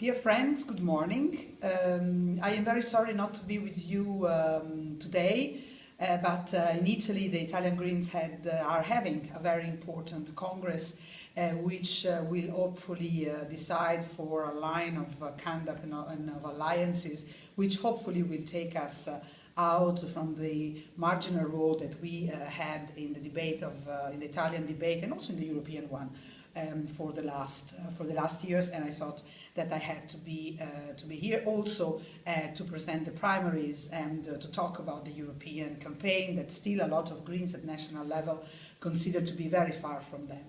Dear friends, good morning. I am very sorry not to be with you today, but in Italy the Italian Greens are having a very important Congress which will hopefully decide for a line of conduct and of alliances which hopefully will take us out from the marginal role that we had in the debate in the Italian debate and also in the European one. For the last years, and I thought that I had to be here also to present the primaries and to talk about the European campaign that still a lot of Greens at national level consider to be very far from them.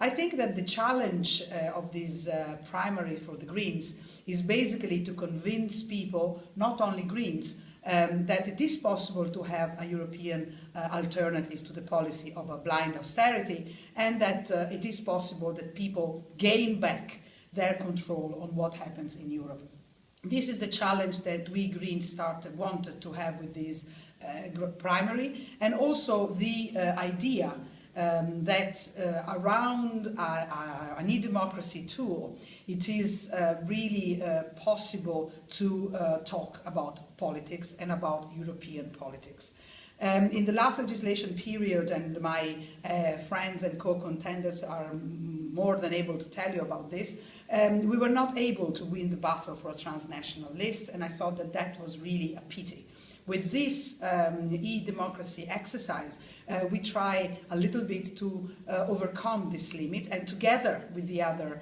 I think that the challenge of this primary for the Greens is basically to convince people, not only Greens, that it is possible to have a European alternative to the policy of a blind austerity, and that it is possible that people gain back their control on what happens in Europe. This is the challenge that we Greens wanted to have with this primary, and also the idea that around an e-democracy tool, it is really possible to talk about politics and about European politics. In the last legislation period, and my friends and co-contenders are more than able to tell you about this, we were not able to win the battle for a transnational list, and I thought that that was really a pity. With this e-democracy exercise, we try a little bit to overcome this limit, and together with the other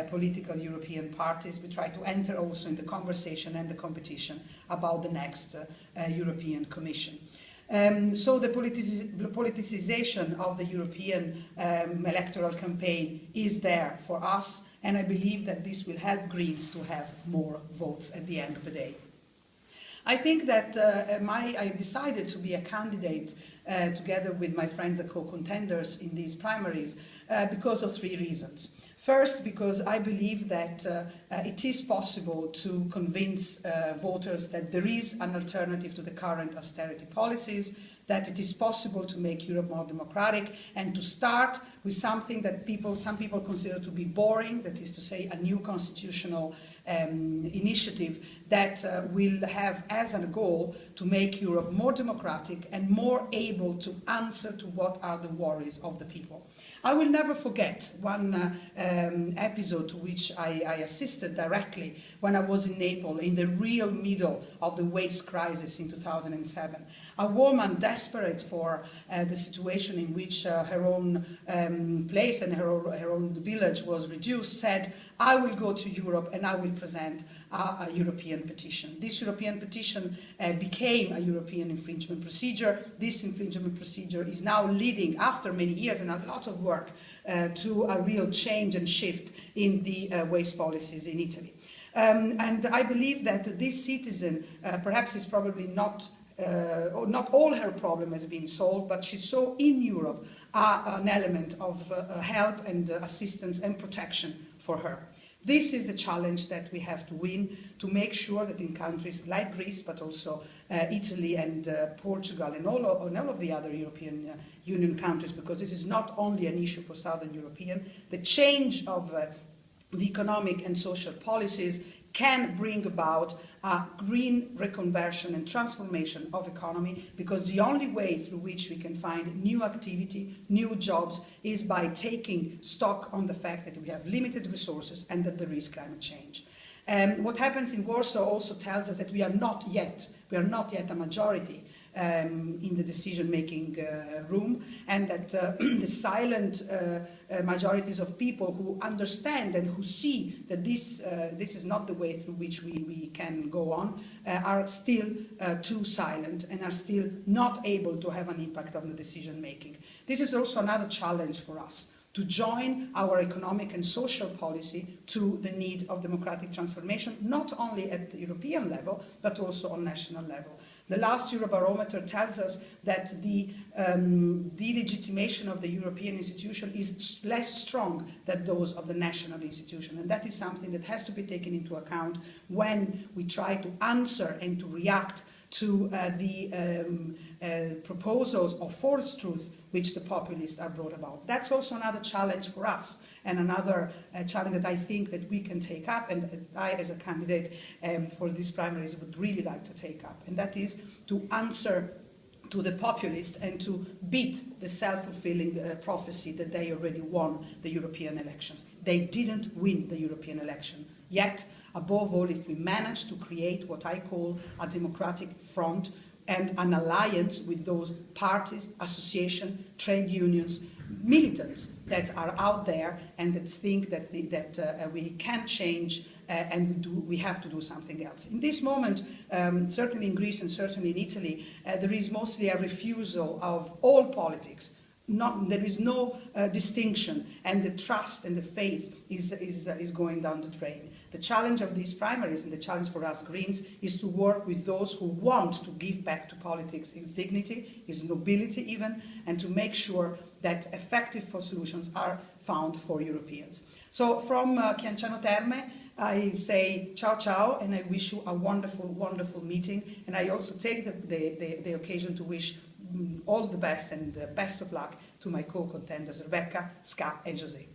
political European parties, we try to enter also in the conversation and the competition about the next European Commission. So the politicization of the European electoral campaign is there for us, and I believe that this will help Greens to have more votes at the end of the day. I think that I decided to be a candidate together with my friends and co-contenders in these primaries because of three reasons. First, because I believe that it is possible to convince voters that there is an alternative to the current austerity policies, that it is possible to make Europe more democratic, and to start with something that some people consider to be boring, that is to say a new constitutional initiative that will have as a goal to make Europe more democratic and more able to answer to what are the worries of the people. I will never forget one episode to which I assisted directly when I was in Naples in the real middle of the waste crisis in 2007. A woman desperate for the situation in which her own place and her own village was reduced said, "I will go to Europe and I will present a European petition." This European petition became a European infringement procedure. This infringement procedure is now leading, after many years and a lot of work, to a real change and shift in the waste policies in Italy. And I believe that this citizen perhaps is probably not all her problem has been solved, but she saw in Europe an element of help and assistance and protection for her. This is the challenge that we have to win, to make sure that in countries like Greece, but also Italy and Portugal and all of the other European Union countries, because this is not only an issue for Southern European, the change of the economic and social policies can bring about a green reconversion and transformation of economy, because the only way through which we can find new activity, new jobs, is by taking stock on the fact that we have limited resources and that there is climate change. What happens in Warsaw also tells us that we are not yet a majority in the decision-making room, and that the silent majorities of people who understand and who see that this is not the way through which we can go on are still too silent and are still not able to have an impact on the decision-making. This is also another challenge for us, to join our economic and social policy to the need of democratic transformation, not only at the European level, but also on national level. The last Eurobarometer tells us that the delegitimation of the European institution is less strong than those of the national institution, and that is something that has to be taken into account when we try to answer and to react to the proposals of false truth which the populists are brought about. That's also another challenge for us, and another challenge that I think that we can take up, and I, as a candidate for these primaries, would really like to take up, and that is to answer to the populists and to beat the self-fulfilling prophecy that they already won the European elections. They didn't win the European election. Yet, above all, if we manage to create what I call a democratic front and an alliance with those parties, associations, trade unions, militants that are out there and that think that, we can change and we have to do something else. In this moment, certainly in Greece and certainly in Italy, there is mostly a refusal of all politics. There is no distinction, and the trust and the faith is going down the drain. The challenge of these primaries and the challenge for us Greens is to work with those who want to give back to politics its dignity, its nobility even, and to make sure that effective solutions are found for Europeans. So from Chianciano Terme, I say ciao ciao, and I wish you a wonderful, wonderful meeting. And I also take the occasion to wish all the best and the best of luck to my co-contenders, Rebecca, Ska, and José.